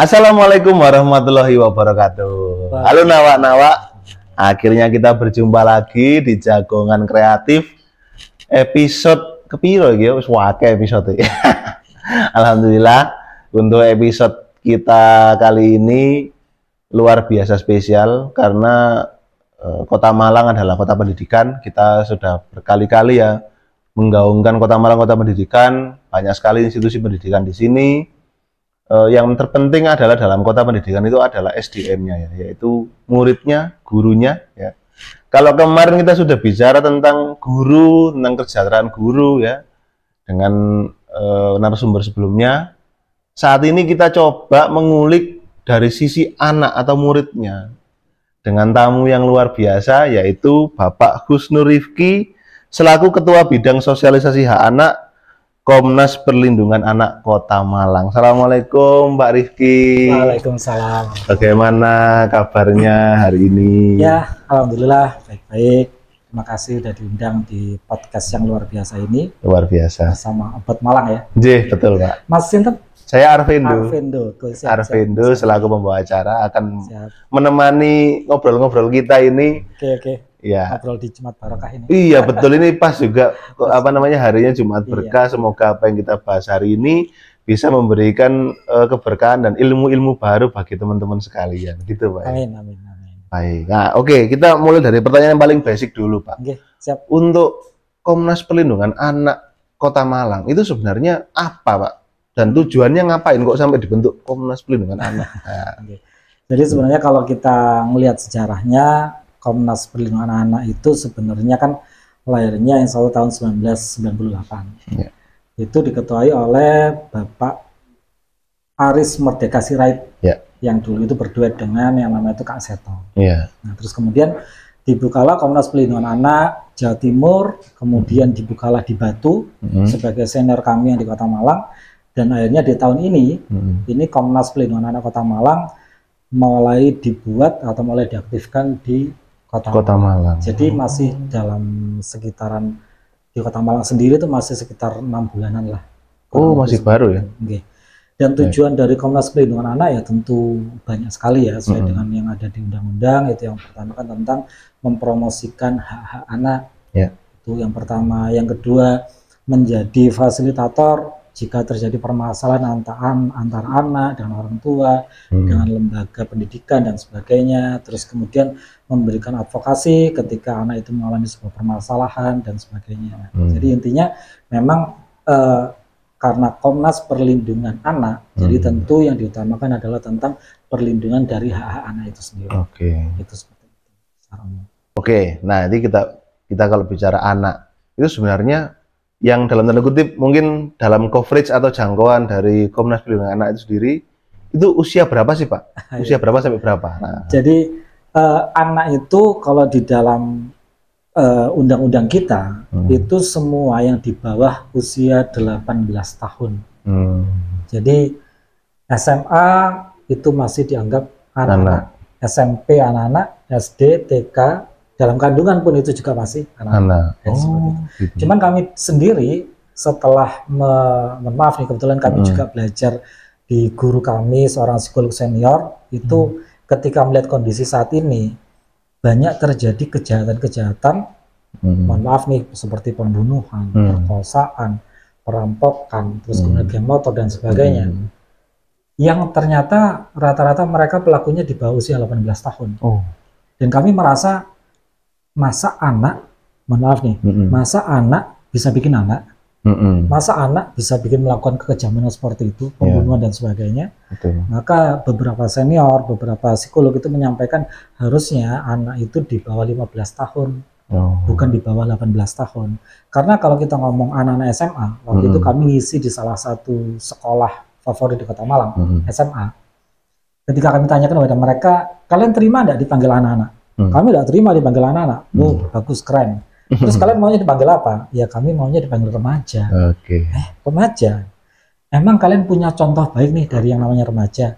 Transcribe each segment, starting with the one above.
Assalamualaikum warahmatullahi wabarakatuh. Halo Nawa-Nawa, akhirnya kita berjumpa lagi di Jagongan Kreatif episode kepiro ya, wis wake episode. Alhamdulillah untuk episode kita kali ini luar biasa spesial karena Kota Malang adalah kota pendidikan. Kita sudah berkali-kali ya menggaungkan Kota Malang kota pendidikan, banyak sekali institusi pendidikan di sini. Yang terpenting adalah dalam kota pendidikan itu adalah SDM-nya ya, yaitu muridnya, gurunya ya. Kalau kemarin kita sudah bicara tentang guru, tentang kesejahteraan guru ya, dengan narasumber sebelumnya. Saat ini kita coba mengulik dari sisi anak atau muridnya dengan tamu yang luar biasa, yaitu Bapak Husnur Rifki selaku Ketua Bidang Sosialisasi Hak Anak Komnas Perlindungan Anak Kota Malang. Assalamualaikum Mbak Rifki. Waalaikumsalam. Bagaimana kabarnya hari ini? Ya, alhamdulillah baik-baik. Terima kasih sudah diundang di podcast yang luar biasa ini. Luar biasa. Sama Abad Malang ya. Jih, betul Pak. Mas Sinten? Saya Arvindo. Arvindo selaku pembawa acara akan menemani ngobrol-ngobrol kita ini. Oke. Ya. Ngobrol di Jumat Barokah ini. Iya betul, ini pas juga harinya Jumat Berkah. Semoga apa yang kita bahas hari ini bisa memberikan keberkahan dan ilmu-ilmu baru bagi teman-teman sekalian, gitu Pak. Amin. Baik. Nah, oke, kita mulai dari pertanyaan yang paling basic dulu Pak. Oke, siap. Untuk Komnas Perlindungan Anak Kota Malang itu sebenarnya apa Pak? Dan tujuannya ngapain kok sampai dibentuk Komnas Perlindungan Anak? Nah. Oke. Jadi sebenarnya kalau kita melihat sejarahnya, Komnas Perlindungan Anak itu sebenarnya kan lahirnya insya Allah tahun 1998. Ya. Itu diketuai oleh Bapak Aris Merdeka Sirait, ya, yang dulu itu berduet dengan yang namanya itu Kak Seto. Ya. Nah, terus kemudian dibukalah Komnas Perlindungan Anak Jawa Timur, kemudian dibukalah di Batu sebagai senior kami yang di Kota Malang, dan akhirnya di tahun ini, ini Komnas Perlindungan Anak Kota Malang mulai dibuat atau mulai diaktifkan di Kota Malang. Jadi masih dalam sekitaran di Kota Malang sendiri itu masih sekitar 6 bulanan lah. Oh, masih baru ya? Oke. Dan tujuan dari Komnas Perlindungan Anak ya tentu banyak sekali ya, sesuai dengan yang ada di undang-undang. Itu yang pertama kan tentang mempromosikan hak-hak anak. Ya. Itu yang pertama. Yang kedua, menjadi fasilitator jika terjadi permasalahan antara anak dan orang tua, dengan lembaga pendidikan dan sebagainya. Terus kemudian memberikan advokasi ketika anak itu mengalami sebuah permasalahan dan sebagainya. Jadi intinya memang karena Komnas Perlindungan Anak, jadi tentu yang diutamakan adalah tentang perlindungan dari hak-hak anak itu sendiri. Oke. Itu seperti itu. Oke, nah ini kita kalau bicara anak itu sebenarnya yang dalam tanda kutip mungkin dalam coverage atau jangkauan dari Komnas Perlindungan Anak itu sendiri, itu usia berapa sih Pak? Usia berapa sampai berapa? Nah. Jadi anak itu kalau di dalam undang-undang kita itu semua yang di bawah usia 18 tahun. Jadi SMA itu masih dianggap anak-anak, SMP anak-anak, SD, TK, dalam kandungan pun itu juga masih anak-anak. Gitu. Cuman kami sendiri setelah maaf nih, kebetulan kami juga belajar di guru kami seorang psikolog senior itu ketika melihat kondisi saat ini banyak terjadi kejahatan-kejahatan, mohon maaf nih, seperti pembunuhan, perkosaan, perampokan, terus kemudian geng motor dan sebagainya, yang ternyata rata-rata mereka pelakunya di bawah usia 18 tahun. Dan kami merasa masa anak, mohon maaf nih, masa anak bisa bikin anak, masa anak bisa bikin melakukan kekejaman seperti itu, pembunuhan dan sebagainya. Betul. Maka beberapa senior, beberapa psikolog itu menyampaikan harusnya anak itu di bawah 15 tahun, bukan di bawah 18 tahun. Karena kalau kita ngomong anak-anak SMA, waktu itu kami ngisi di salah satu sekolah favorit di Kota Malang, SMA. Ketika kami tanyakan kepada mereka, kalian terima nggak dipanggil anak-anak? Kami tidak terima dipanggil anak-anak. Bagus, keren. Terus kalian maunya dipanggil apa? Ya kami maunya dipanggil remaja. Oke. Remaja? Emang kalian punya contoh baik nih dari yang namanya remaja?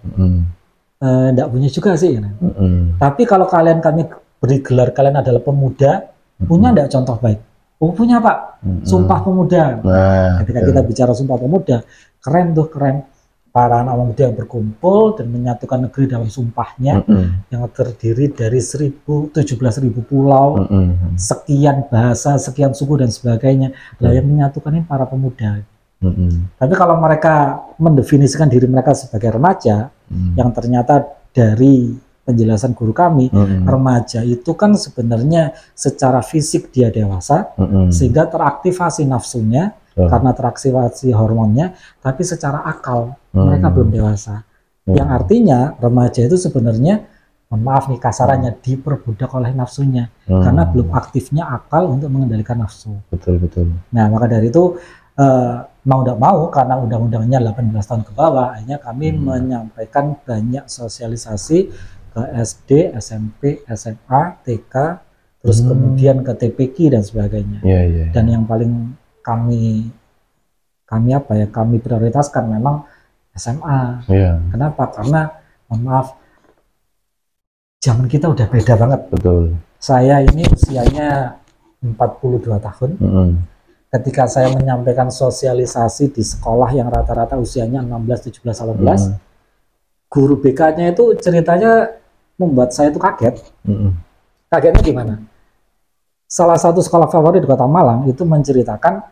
Tidak punya juga sih. Tapi kalau kami beri gelar kalian adalah pemuda, punya tidak contoh baik? Oh punya Pak, Sumpah Pemuda. Ketika kita bicara Sumpah Pemuda, keren tuh, keren. para anak muda yang berkumpul dan menyatukan negeri dalam sumpahnya yang terdiri dari 17.000 pulau, sekian bahasa, sekian suku dan sebagainya. Lah yang menyatukan ini para pemuda. Tapi kalau mereka mendefinisikan diri mereka sebagai remaja, yang ternyata dari penjelasan guru kami, remaja itu kan sebenarnya secara fisik dia dewasa, sehingga teraktivasi nafsunya, karena teraktivasi hormonnya, tapi secara akal mereka belum dewasa. Yang artinya remaja itu sebenarnya, mohon maaf nih kasarannya, diperbudak oleh nafsunya, karena belum aktifnya akal untuk mengendalikan nafsu. Betul. Nah, maka dari itu mau tidak mau, karena undang-undangnya 18 tahun ke bawah, akhirnya kami menyampaikan banyak sosialisasi ke SD, SMP, SMA, TK, terus kemudian ke TPQ dan sebagainya. Dan yang paling kami prioritaskan memang SMA. Kenapa? Karena mohon maaf, zaman kita udah beda banget. Betul. Saya ini usianya 42 tahun. Ketika saya menyampaikan sosialisasi di sekolah yang rata-rata usianya 16, 17, 18, guru BK-nya itu ceritanya membuat saya itu kaget. Kagetnya gimana? Salah satu sekolah favorit di Kota Malang itu menceritakan,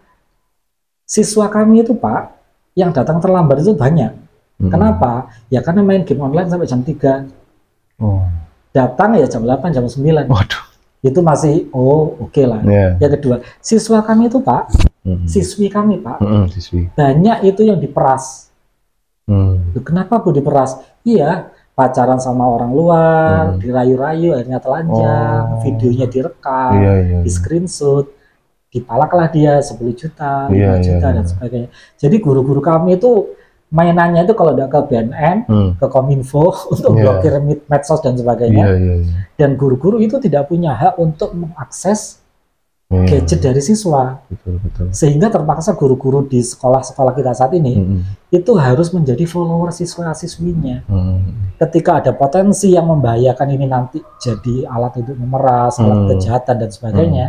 siswa kami itu Pak, yang datang terlambat itu banyak. Kenapa? Ya karena main game online sampai jam 3. Datang ya jam 8, jam 9. Waduh. Itu masih, oke lah. Yang kedua, siswa kami itu Pak, siswi kami Pak, banyak itu yang diperas. Kenapa Bu diperas? Iya, pacaran sama orang luar, dirayu-rayu, akhirnya telanjang, videonya direkam, di screenshot, dipalaklah dia 10 juta, 5 juta dan sebagainya. Jadi guru-guru kami itu mainannya itu kalau tidak ke BNN, ke Kominfo untuk blokir medsos dan sebagainya. Dan guru-guru itu tidak punya hak untuk mengakses gadget dari siswa. Sehingga terpaksa guru-guru di sekolah-sekolah kita saat ini itu harus menjadi follower siswa-siswinya. Ketika ada potensi yang membahayakan ini nanti jadi alat untuk memeras, alat kejahatan dan sebagainya,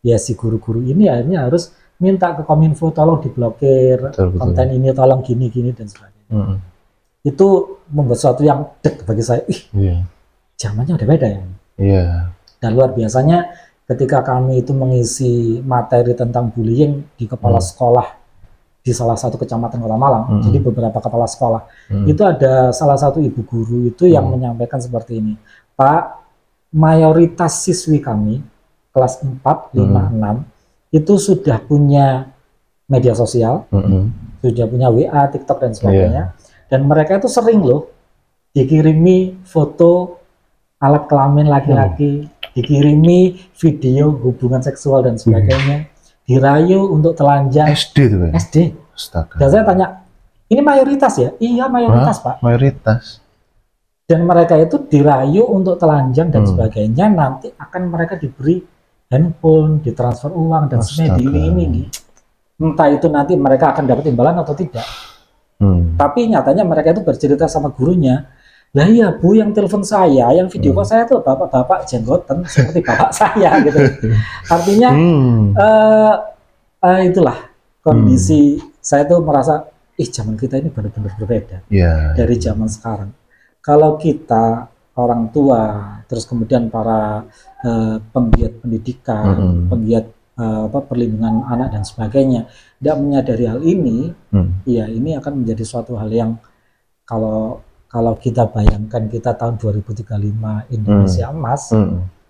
ya si guru-guru ini akhirnya harus minta ke Kominfo tolong diblokir, konten ini tolong gini-gini dan sebagainya. Itu membuat sesuatu yang deg bagi saya. Zamannya udah beda ya. Dan luar biasanya ketika kami itu mengisi materi tentang bullying di kepala sekolah di salah satu kecamatan Kota Malang, jadi beberapa kepala sekolah, itu ada salah satu ibu guru itu yang menyampaikan seperti ini, Pak, mayoritas siswi kami kelas 4, 5, 6 itu sudah punya media sosial, sudah punya WA, TikTok dan sebagainya, dan mereka itu sering loh dikirimi foto alat kelamin laki-laki, dikirimi video hubungan seksual dan sebagainya, dirayu untuk telanjang. SD itu ya? SD. Astaga. Dan saya tanya, ini mayoritas ya? Iya mayoritas Pak. Mayoritas. Dan mereka itu dirayu untuk telanjang dan sebagainya, nanti akan mereka diberi handphone, ditransfer uang dan sebagainya, diiming-imingi. Entah itu nanti mereka akan dapat imbalan atau tidak. Tapi nyatanya mereka itu bercerita sama gurunya, lah iya Bu, yang telepon saya, yang video call saya tuh bapak-bapak jenggoten seperti bapak saya gitu. Artinya itulah kondisi saya tuh merasa, zaman kita ini benar-benar berbeda dari zaman sekarang. Kalau kita orang tua, terus kemudian para penggiat pendidikan, penggiat perlindungan anak dan sebagainya, tidak menyadari hal ini, ya ini akan menjadi suatu hal yang kalau kita bayangkan kita tahun 2035 Indonesia emas,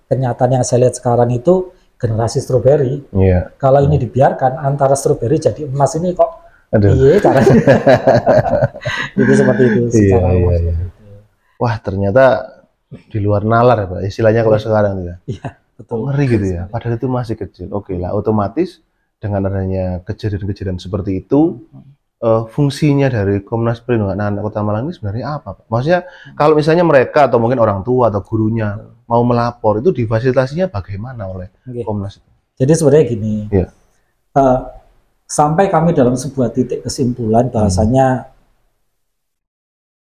kenyataan yang saya lihat sekarang itu generasi stroberi. Kalau ini dibiarkan antara stroberi jadi emas ini kok, iya caranya. Jadi seperti itu. Wah, ternyata di luar nalar ya Pak, istilahnya kalau sekarang ya. Iya, betul. Ngeri gitu ya, padahal itu masih kecil. Oke lah, otomatis dengan adanya kejadian-kejadian seperti itu, fungsinya dari Komnas Perlindungan Anak Kota Malang ini sebenarnya apa Pak? Maksudnya kalau misalnya mereka atau mungkin orang tua atau gurunya mau melapor, itu difasilitasinya bagaimana oleh Komnas itu? Jadi sebenarnya gini, sampai kami dalam sebuah titik kesimpulan bahasanya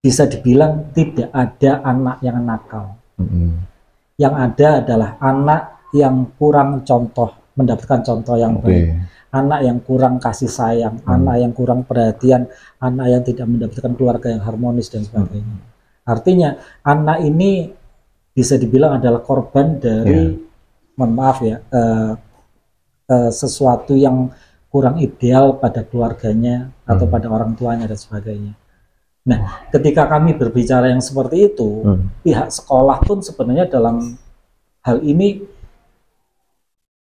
bisa dibilang tidak ada anak yang nakal. Yang ada adalah anak yang kurang contoh, mendapatkan contoh yang baik. anak yang kurang kasih sayang, anak yang kurang perhatian, anak yang tidak mendapatkan keluarga yang harmonis dan sebagainya. Artinya anak ini bisa dibilang adalah korban dari, mohon maaf ya, sesuatu yang kurang ideal pada keluarganya atau pada orang tuanya dan sebagainya. Nah, ketika kami berbicara yang seperti itu, pihak sekolah pun sebenarnya dalam hal ini,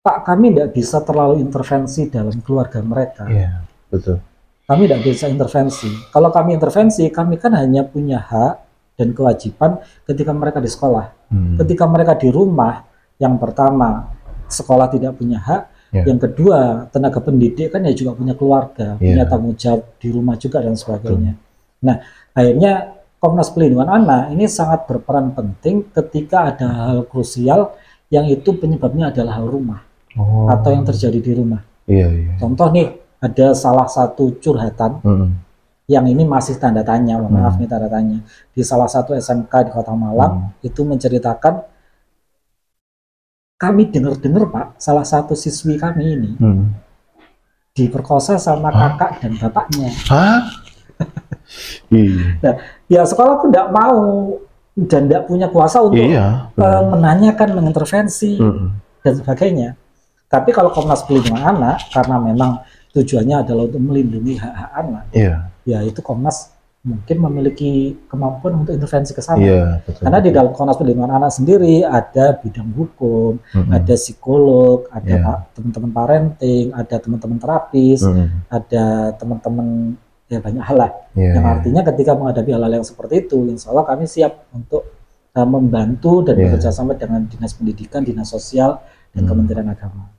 Pak, kami tidak bisa terlalu intervensi dalam keluarga mereka. Iya, betul. Kami tidak bisa intervensi. Kalau kami intervensi, kami kan hanya punya hak dan kewajiban ketika mereka di sekolah. Ketika mereka di rumah, yang pertama, sekolah tidak punya hak. Yang kedua, tenaga pendidik kan ya juga punya keluarga, punya tanggung jawab di rumah juga dan sebagainya. Nah, akhirnya Komnas Perlindungan Anak ini sangat berperan penting ketika ada hal krusial yang itu penyebabnya adalah hal rumah atau yang terjadi di rumah. Contoh nih, ada salah satu curhatan yang ini masih tanda tanya, maaf nih tanda tanya, di salah satu SMK di Kota Malang itu menceritakan, kami dengar-dengar Pak, salah satu siswi kami ini diperkosa sama kakak dan bapaknya. Nah, ya sekolah pun tidak mau dan tidak punya kuasa untuk menanyakan, mengintervensi dan sebagainya. Tapi kalau Komnas Perlindungan Anak, karena memang tujuannya adalah untuk melindungi hak-hak anak, ya itu Komnas mungkin memiliki kemampuan untuk intervensi ke sana. Karena di dalam Komnas Perlindungan Anak sendiri ada bidang hukum, ada psikolog, ada teman-teman parenting, ada teman-teman terapis, ada teman-teman ya banyak hal lah. Yang artinya ketika menghadapi hal-hal yang seperti itu, insya Allah kami siap untuk membantu dan bekerjasama dengan Dinas Pendidikan, Dinas Sosial, dan Kementerian Agama.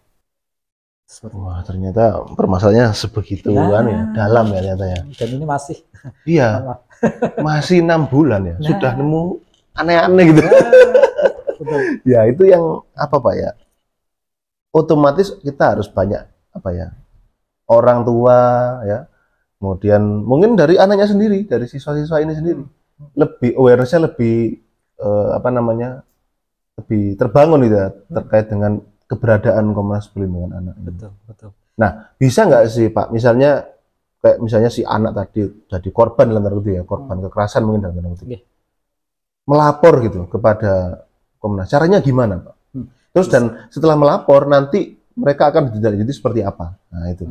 Wah, ternyata permasalahannya sebegituan ya, dalam ya ternyata ya. Dan ini masih. Iya, masih 6 bulan ya, sudah nemu aneh-aneh gitu. Ya itu yang apa Pak ya? Otomatis kita harus banyak apa ya? Orang tua ya, kemudian mungkin dari anaknya sendiri, dari siswa-siswa ini sendiri, lebih awareness-nya lebih apa namanya? Lebih terbangun gitu ya, terkait dengan keberadaan Komnas Perlindungan Anak. Betul. Nah, bisa nggak sih Pak, misalnya kayak misalnya si anak tadi jadi korban dalam tanda kutip ya, korban kekerasan mungkin dalam tanda kutip, melapor gitu kepada Komnas, caranya gimana Pak? Terus dan setelah melapor nanti mereka akan ditindaklanjuti seperti apa? Nah itu.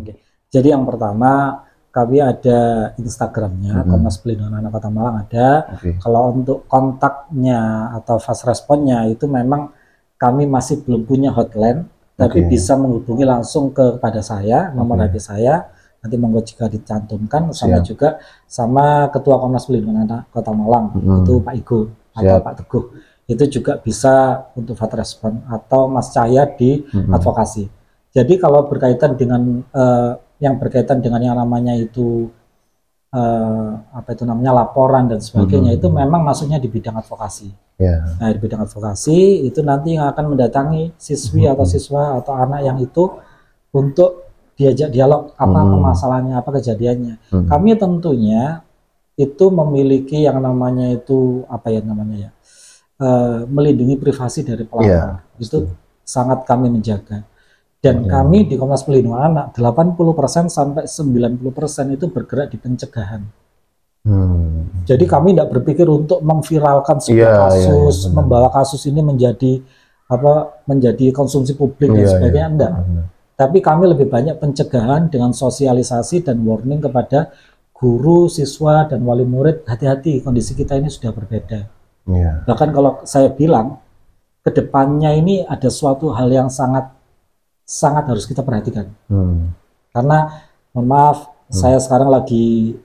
Jadi yang pertama, kami ada Instagramnya, Komnas Perlindungan Anak Kota Malang ada. Kalau untuk kontaknya atau fast responnya itu memang kami masih belum punya hotline, tapi bisa menghubungi langsung kepada saya, nomor HP saya, nanti monggo jika dicantumkan, sama juga sama Ketua Komnas Perlindungan Anak Kota Malang, itu Pak Igo atau Pak Teguh, itu juga bisa untuk fast respon, atau Mas Cahya di advokasi. Jadi kalau berkaitan dengan yang berkaitan dengan yang namanya itu apa itu namanya laporan dan sebagainya, itu memang masuknya di bidang advokasi. Nah, di bidang advokasi itu nanti yang akan mendatangi siswi atau siswa atau anak yang itu untuk diajak dialog apa permasalahannya, apa kejadiannya. Kami tentunya itu memiliki yang namanya itu apa ya namanya ya, melindungi privasi dari pelapor. Itu sangat kami menjaga. Dan kami di Komnas Perlindungan Anak 80% sampai 90% itu bergerak di pencegahan. Jadi kami tidak berpikir untuk memviralkan sebuah kasus, membawa kasus ini menjadi apa, menjadi konsumsi publik dan sebagainya, enggak. Tapi kami lebih banyak pencegahan dengan sosialisasi dan warning kepada guru, siswa, dan wali murid, hati-hati, kondisi kita ini sudah berbeda. Bahkan kalau saya bilang, kedepannya ini ada suatu hal yang sangat harus kita perhatikan. Karena, mohon maaf, saya sekarang lagi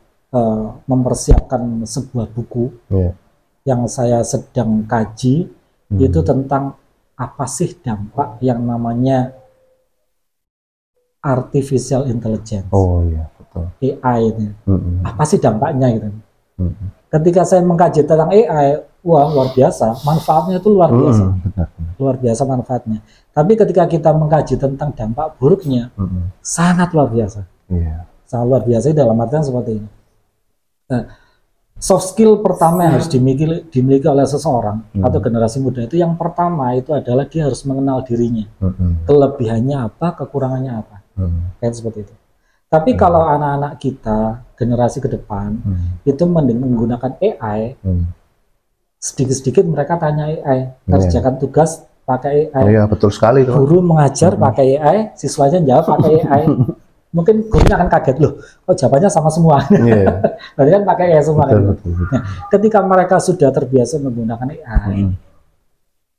mempersiapkan sebuah buku yang saya sedang kaji, itu tentang apa sih dampak yang namanya artificial intelligence, betul. AI ini. Apa sih dampaknya gitu. Ketika saya mengkaji tentang AI, wah luar biasa, manfaatnya itu luar biasa. Luar biasa manfaatnya. Tapi ketika kita mengkaji tentang dampak buruknya, sangat luar biasa. Sangat luar biasa dalam artian seperti ini. Nah, soft skill pertama yang harus dimiliki oleh seseorang atau generasi muda itu, yang pertama itu adalah dia harus mengenal dirinya, kelebihannya apa, kekurangannya apa. Kan seperti itu. Tapi kalau anak-anak kita generasi ke depan itu mending menggunakan AI, sedikit-sedikit mereka tanya AI, kerjakan tugas pakai AI. Iya, betul sekali. Guru mengajar pakai AI, siswanya jawab pakai AI. Mungkin gurunya akan kaget, loh kok jawabannya sama semua. Berarti kan pakai AI semua. Betul. Nah, ketika mereka sudah terbiasa menggunakan AI,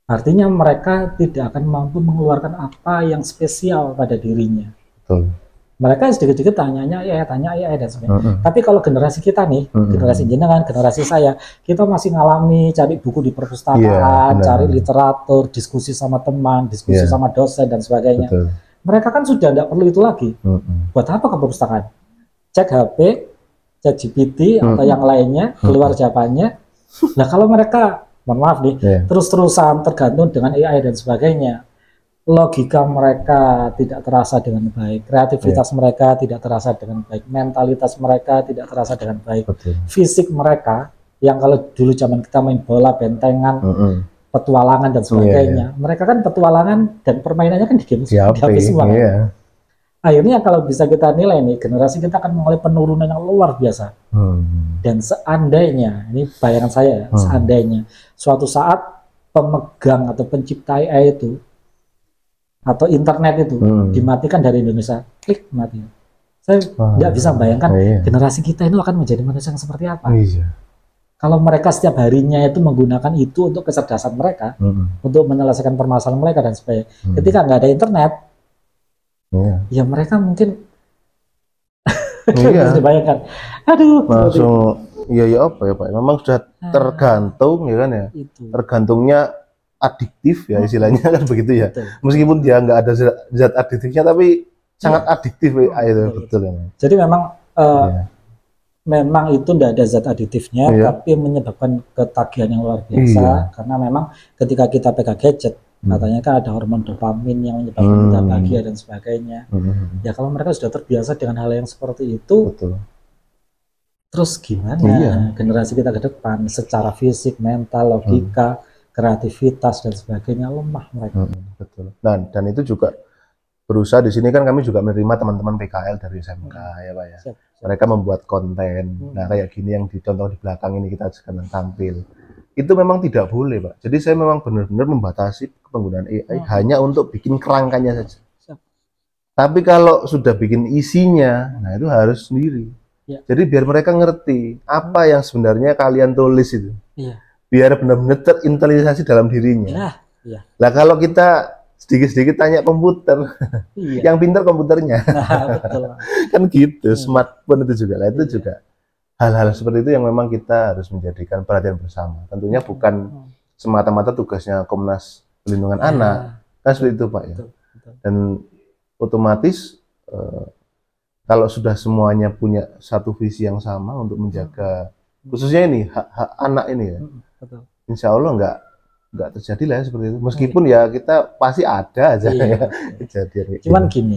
artinya mereka tidak akan mampu mengeluarkan apa yang spesial pada dirinya. Betul. Mereka sedikit-sedikit tanya AI dan sebagainya. Tapi kalau generasi kita nih, generasi jenengan, generasi saya, kita masih ngalami cari buku di perpustakaan, cari literatur, diskusi sama teman, diskusi sama dosen dan sebagainya. Betul. Mereka kan sudah tidak perlu itu lagi. Buat apa ke perpustakaan? Cek HP, cek GPT atau yang lainnya, keluar jawabannya. Nah kalau mereka, mohon maaf nih, terus-terusan tergantung dengan AI dan sebagainya, logika mereka tidak terasa dengan baik, kreativitas mereka tidak terasa dengan baik, mentalitas mereka tidak terasa dengan baik, fisik mereka yang kalau dulu zaman kita main bola, bentengan, petualangan dan sebagainya, mereka kan petualangan dan permainannya kan di game semua. Akhirnya kalau bisa kita nilai nih, generasi kita akan mengalami penurunan yang luar biasa. Dan seandainya, ini bayangan saya, seandainya suatu saat pemegang atau pencipta AI itu atau internet itu dimatikan dari Indonesia, klik mati. Saya tidak bisa bayangkan generasi kita itu akan menjadi manusia yang seperti apa. Kalau mereka setiap harinya itu menggunakan itu untuk kecerdasan mereka, untuk menyelesaikan permasalahan mereka dan sebagainya. Ketika nggak ada internet, ya mereka mungkin bisa dibayangkan. Aduh, langsung ya apa ya Pak? Memang sudah tergantung ya kan ya. Tergantungnya adiktif ya istilahnya kan begitu ya. Betul. Meskipun dia nggak ada zat adiktifnya tapi sangat adiktif betul ya. Jadi memang memang itu tidak ada zat adiktifnya tapi menyebabkan ketagihan yang luar biasa karena memang ketika kita pegang gadget katanya kan ada hormon dopamin yang menyebabkan kita bahagia dan sebagainya. Ya kalau mereka sudah terbiasa dengan hal yang seperti itu, terus gimana generasi kita ke depan secara fisik, mental, logika, kreativitas dan sebagainya lemah mereka. Betul. Dan itu juga berusaha di sini kan kami juga menerima teman-teman PKL dari SMK ya Pak ya. Mereka membuat konten. Nah kayak gini yang dicontoh di belakang ini kita sekarang tampil. Itu memang tidak boleh Pak. Jadi saya memang benar-benar membatasi penggunaan AI hanya untuk bikin kerangkanya saja. Tapi kalau sudah bikin isinya, nah itu harus sendiri. Jadi biar mereka ngerti apa yang sebenarnya kalian tulis itu. Biar benar-benar terinternalisasi dalam dirinya. Nah kalau kita sedikit-sedikit tanya komputer, yang pintar komputernya, kan gitu. Smartphone itu juga, itu juga hal-hal seperti itu yang memang kita harus menjadikan perhatian bersama. Tentunya bukan semata-mata tugasnya Komnas Perlindungan Anak, kan seperti itu Pak ya. Dan otomatis kalau sudah semuanya punya satu visi yang sama untuk menjaga, khususnya ini hak anak ini ya. Insya Allah nggak terjadi lah ya seperti itu. Meskipun ya kita pasti ada aja ya kejadian. Cuman gini,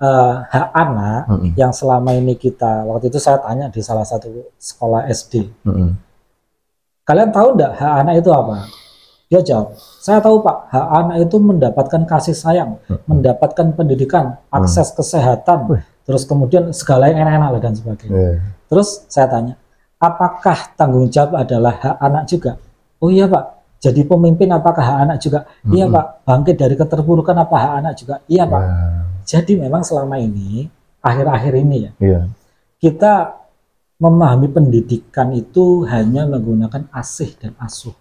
hak anak yang selama ini kita, waktu itu saya tanya di salah satu sekolah SD, kalian tahu nggak hak anak itu apa? Dia jawab, saya tahu Pak, hak anak itu mendapatkan kasih sayang, mendapatkan pendidikan, akses kesehatan, terus kemudian segala yang enak-enak dan sebagainya. Terus saya tanya, apakah tanggung jawab adalah hak anak juga? Oh iya Pak, jadi pemimpin apakah hak anak juga? Iya Pak, bangkit dari keterpurukan apa hak anak juga? Iya Pak. Jadi memang selama ini, akhir-akhir ini ya, kita memahami pendidikan itu hanya menggunakan asih dan asuh.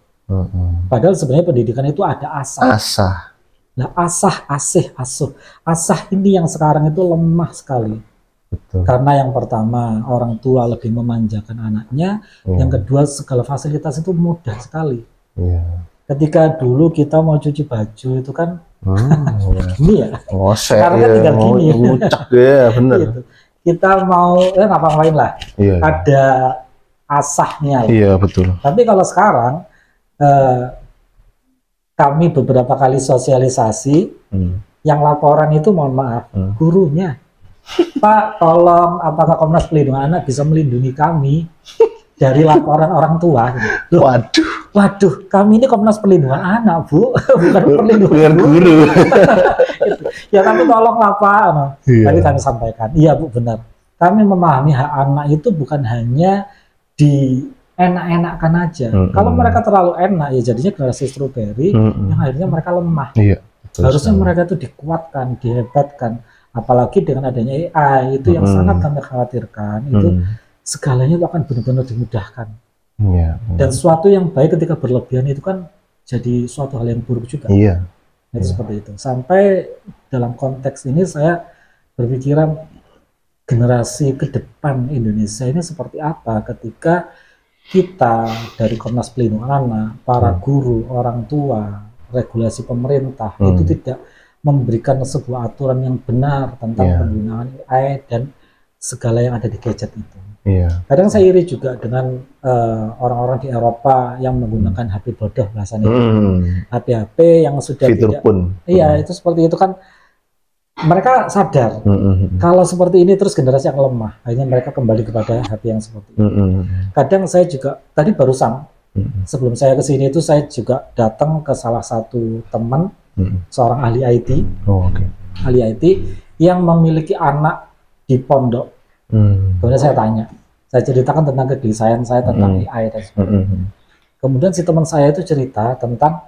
Padahal sebenarnya pendidikan itu ada asah. Nah asah, asih, asuh. Asah ini yang sekarang itu lemah sekali. Karena yang pertama orang tua lebih memanjakan anaknya, yang kedua segala fasilitas itu mudah sekali. Ketika dulu kita mau cuci baju itu kan gini ya, karena tinggal gini, ngucak ya, bener. Gitu. Kita mau ngapa-ngapain lah, ada asahnya. Iya betul. Tapi kalau sekarang kami beberapa kali sosialisasi, yang laporan itu mohon maaf gurunya. Pak, tolong apakah Komnas Perlindungan Anak bisa melindungi kami dari laporan orang tua? Waduh. waduh, kami ini Komnas Perlindungan Anak, Bu, bukan perlindungan guru. Ya tapi tolonglah Pak. Iya. Tadi kami sampaikan, iya Bu, benar. Kami memahami hak anak itu bukan hanya di enak-enakan aja. Kalau mereka terlalu enak, ya jadinya generasi strawberry yang akhirnya mereka lemah. Iya, harusnya mereka itu dikuatkan, dihebatkan. Apalagi dengan adanya AI itu yang sangat kami khawatirkan. Itu segalanya itu akan benar-benar dimudahkan. Iya. Dan sesuatu yang baik ketika berlebihan itu kan jadi suatu hal yang buruk juga. Iya. Itu seperti itu. Sampai dalam konteks ini saya berpikiran generasi ke depan Indonesia ini seperti apa ketika kita dari Komnas Perlindungan Anak, para guru, orang tua, regulasi pemerintah itu tidak memberikan sebuah aturan yang benar tentang penggunaan AI dan segala yang ada di gadget itu. Iya. Kadang saya iri juga dengan orang-orang di Eropa yang menggunakan HP bodoh bahasanya, HP-HP yang sudah fitur tidak, pun. Iya, itu seperti itu kan. Mereka sadar kalau seperti ini terus generasi yang lemah, akhirnya mereka kembali kepada HP yang seperti itu. Kadang saya juga tadi barusan sebelum saya ke sini itu saya juga datang ke salah satu teman seorang ahli IT, ahli IT yang memiliki anak di pondok. Kemudian saya tanya, saya ceritakan tentang kegelisahan saya tentang AI dan sebagainya. Kemudian si teman saya itu cerita tentang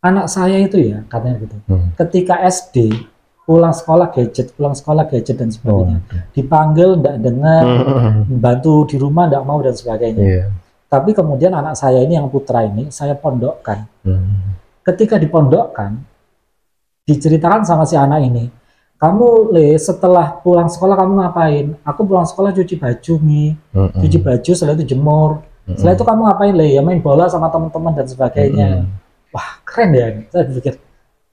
anak saya itu ya, katanya gitu. Ketika SD pulang sekolah gadget dan sebagainya, dipanggil tidak dengar, bantu di rumah tidak mau dan sebagainya. Tapi kemudian anak saya ini yang putra ini saya pondokkan. Ketika dipondokkan, diceritakan sama si anak ini, kamu setelah pulang sekolah kamu ngapain? Aku pulang sekolah cuci baju cuci baju, setelah itu jemur. Setelah itu kamu ngapain ya main bola sama teman-teman dan sebagainya. Wah keren ya, saya pikir,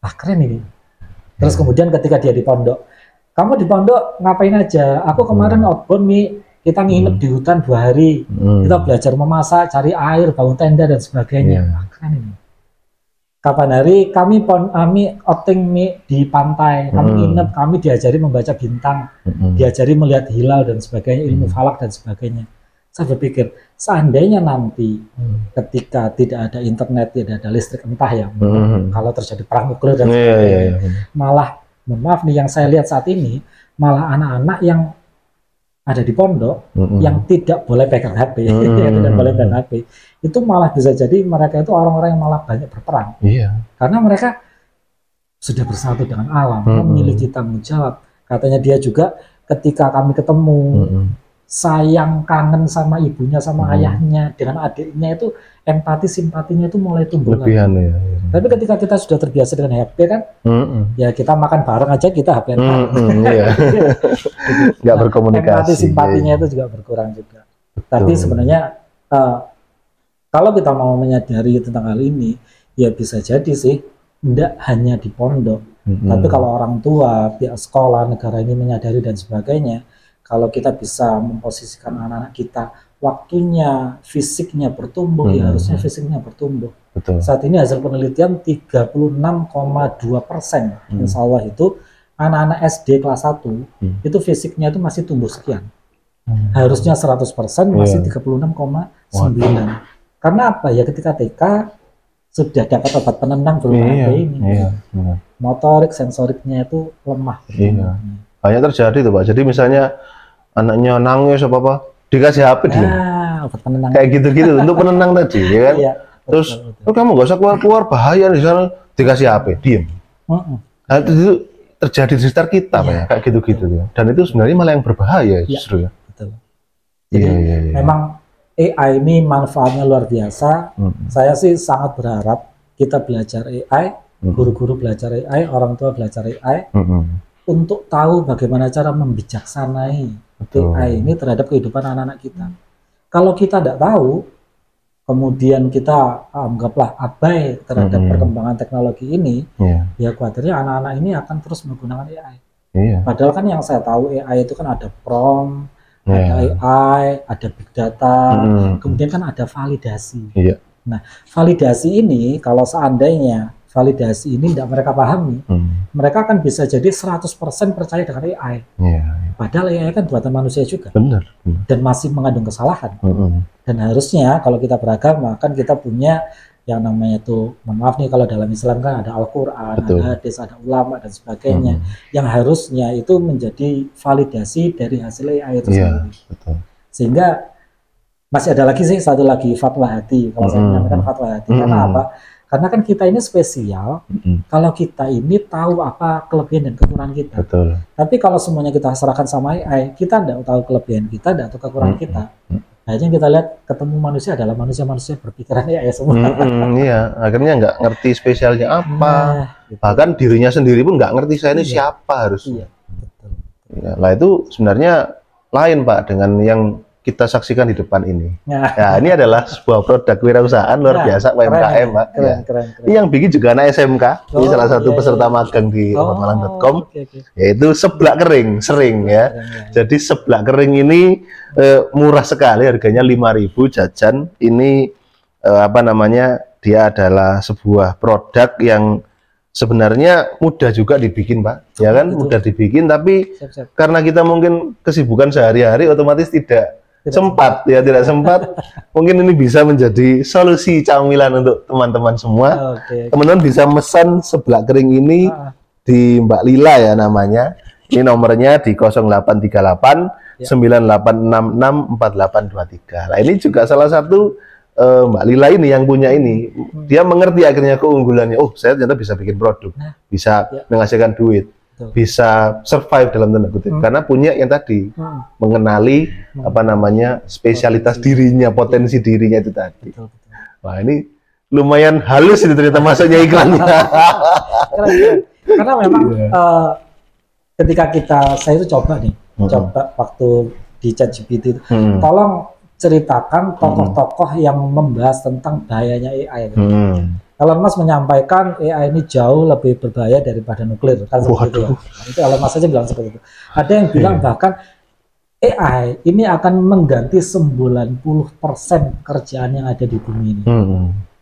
wah keren ini. Terus kemudian ketika dia di pondok, kamu di pondok ngapain aja? Aku kemarin outbound kita nginep di hutan 2 hari, kita belajar memasak, cari air, bangun tenda dan sebagainya. Wah keren ini. Kapan hari kami outing di pantai, kami nginep, kami diajari membaca bintang, diajari melihat hilal dan sebagainya, ilmu falak dan sebagainya. Saya berpikir, seandainya nanti ketika tidak ada internet, tidak ada listrik, entah ya, kalau terjadi perang nuklir dan sebagainya, malah, mohon maaf nih, yang saya lihat saat ini, malah anak-anak yang ada di pondok, yang tidak boleh pegang HP, yang tidak boleh pegang HP, itu malah bisa jadi mereka itu orang-orang yang malah banyak berperang. Karena mereka sudah bersatu dengan alam, memiliki tanggung jawab. Katanya dia juga ketika kami ketemu, sayang, kangen sama ibunya, sama ayahnya, dengan adiknya itu empati, simpatinya itu mulai tumbuh lagi. Tapi ketika kita sudah terbiasa dengan HP kan, ya kita makan bareng aja kita HP-an. Nggak berkomunikasi. Empati, simpatinya itu juga berkurang juga. Tapi sebenarnya kalau kita mau menyadari tentang hal ini, ya bisa jadi sih, tidak hanya di pondok, tapi kalau orang tua, pihak sekolah, negara ini menyadari dan sebagainya, kalau kita bisa memposisikan anak-anak kita, waktunya, fisiknya bertumbuh, ya harusnya fisiknya bertumbuh. Saat ini hasil penelitian 36,2%, insya Allah itu anak-anak SD kelas 1 itu fisiknya itu masih tumbuh sekian. Harusnya 100% masih 36,9. Karena apa ya, ketika TK sudah dapat obat penenang berupa HP ini, motorik, sensoriknya itu lemah. Banyak terjadi tuh Pak. Jadi misalnya anaknya nangis apa dikasih HP dia, obat penenang kayak gitu-gitu untuk penenang tadi, ya kan? Terus kamu gak usah keluar bahaya di sana, dikasih HP, diem. Nah, itu terjadi di sekitar kita, Pak, ya, kayak gitu-gitu ya. Dan itu sebenarnya malah yang berbahaya justru ya. Betul. Jadi memang AI ini manfaatnya luar biasa. Saya sih sangat berharap kita belajar AI, guru-guru belajar AI, orang tua belajar AI, untuk tahu bagaimana cara membijaksanai AI ini terhadap kehidupan anak-anak kita. Kalau kita tidak tahu, kemudian kita anggaplah abai terhadap perkembangan teknologi ini, ya khawatirnya anak-anak ini akan terus menggunakan AI. Padahal kan yang saya tahu AI itu kan ada prompt, ada AI, ada big data, kemudian kan ada validasi. Nah, validasi ini kalau seandainya validasi ini tidak mereka pahami, mereka akan bisa jadi 100% percaya dengan AI. padahal AI kan buatan manusia juga Benar. dan masih mengandung kesalahan. Dan harusnya kalau kita beragama kan kita punya yang namanya itu, mohon maaf nih kalau dalam Islam kan ada Al-Quran, Betul. ada hadis, ada ulama dan sebagainya, yang harusnya itu menjadi validasi dari hasil AI itu Iya, sendiri. betul. Sehingga masih ada lagi sih satu lagi fatwa hati, kalau saya menyampaikan fatwa hati. Karena apa? Karena kan kita ini spesial kalau kita ini tahu apa kelebihan dan kekurangan kita. Betul. Tapi kalau semuanya kita serahkan sama AI, kita tidak tahu kelebihan kita, tidak tahu kekurangan kita. Akhirnya kita lihat ketemu manusia adalah manusia-manusia berpikiran AI semua. Iya, akhirnya nggak ngerti spesialnya apa. Gitu. Bahkan dirinya sendiri pun nggak ngerti saya ini siapa harusnya. Betul. Ya, lah itu sebenarnya lain Pak dengan yang kita saksikan di depan ini. Ya, ini adalah sebuah produk wirausahaan luar biasa UMKM, Pak. Keren. Ini yang bikin juga anak SMK. Ini salah satu peserta magang di obatmalang.com, yaitu seblak kering, sering ya. Jadi seblak kering ini murah sekali, harganya 5.000 jajan. Ini apa namanya? Dia adalah sebuah produk yang sebenarnya mudah juga dibikin, Pak. Ya kan, mudah dibikin, tapi karena kita mungkin kesibukan sehari-hari otomatis tidak sempat. Mungkin ini bisa menjadi solusi camilan untuk teman-teman semua. Teman-teman bisa mesan seblak kering ini di Mbak Lila ya namanya. Ini nomornya di 0838 9866 4823. Nah, ini juga salah satu Mbak Lila ini yang punya ini. Dia mengerti akhirnya keunggulannya. Oh, saya ternyata bisa bikin produk, bisa menghasilkan duit, bisa survive dalam tanda kutip karena punya yang tadi mengenali apa namanya spesialitas dirinya, potensi dirinya itu tadi. Wah, ini lumayan halus ini ternyata masuknya iklannya. Karena memang ketika saya itu coba waktu di ChatGPT, tolong ceritakan tokoh-tokoh yang membahas tentang bahayanya AI. Elon Musk menyampaikan AI ini jauh lebih berbahaya daripada nuklir. Kan seperti itu. Nah, itu Elon Musk saja bilang seperti itu. Ada yang bilang bahkan AI ini akan mengganti 90% kerjaan yang ada di bumi ini.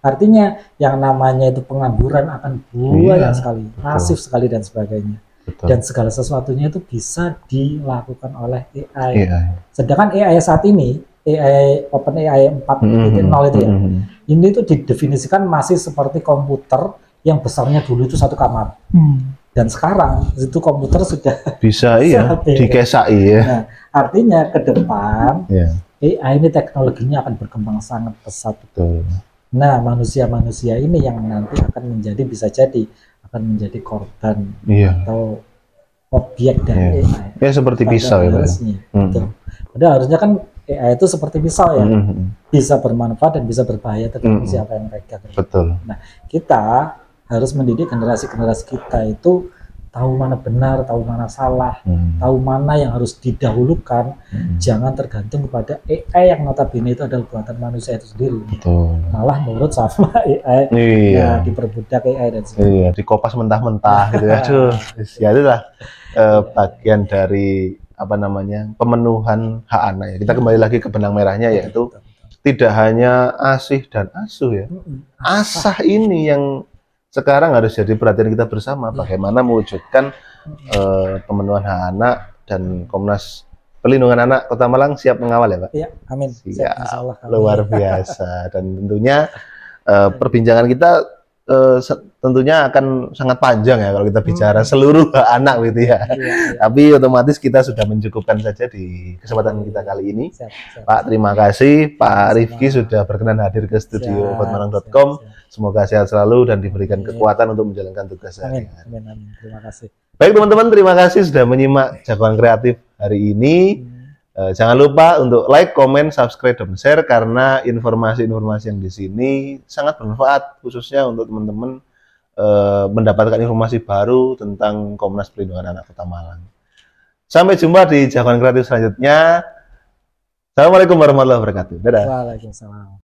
Artinya yang namanya itu pengangguran akan banyak sekali, masif sekali dan sebagainya. Dan segala sesuatunya itu bisa dilakukan oleh AI. Sedangkan AI saat ini, OpenAI 4.0 itu ya, ini tuh didefinisikan masih seperti komputer yang besarnya dulu itu satu kamar. Dan sekarang itu komputer sudah bisa dikesai ya. Nah, artinya ke depan AI ini teknologinya akan berkembang sangat pesat. Nah, manusia-manusia ini yang nanti akan bisa jadi menjadi korban atau objek dari AI. Ya seperti pisau ya, Pak. Padahal harusnya kan AI itu seperti pisau ya, bisa bermanfaat dan bisa berbahaya tergantung siapa yang pegang. Betul. Nah, kita harus mendidik generasi-generasi kita itu tahu mana benar, tahu mana salah, tahu mana yang harus didahulukan, jangan tergantung kepada AI yang notabene itu adalah buatan manusia itu sendiri. Malah nurut sama AI, diperbudak AI dan sebagainya. Dikopas mentah-mentah gitu ya. Aduh, ya itulah bagian dari apa namanya pemenuhan hak anak ya. Kita kembali lagi ke benang merahnya yaitu tidak hanya asih dan asuh ya. Asah ini yang sekarang harus jadi perhatian kita bersama. Bagaimana mewujudkan pemenuhan hak anak, dan Komnas Perlindungan Anak Kota Malang siap mengawal ya Pak? Iya, amin. Siap, luar biasa. Dan tentunya perbincangan kita tentunya akan sangat panjang ya kalau kita bicara seluruh hak anak gitu ya. Tapi otomatis kita sudah mencukupkan saja di kesempatan kita kali ini. Pak, terima kasih. Pak Rifki sudah berkenan hadir ke studio obatmalang.com. Semoga sehat selalu dan diberikan kekuatan untuk menjalankan tugas sehari-hari. Amin. Terima kasih. Baik teman-teman, terima kasih sudah menyimak Jagoan Kreatif hari ini. Jangan lupa untuk like, comment, subscribe, dan share karena informasi-informasi yang di sini sangat bermanfaat khususnya untuk teman-teman mendapatkan informasi baru tentang Komnas Perlindungan Anak Kota Malang. Sampai jumpa di Jagoan Kreatif selanjutnya. Assalamualaikum warahmatullahi wabarakatuh. Dadah. Waalaikumsalam.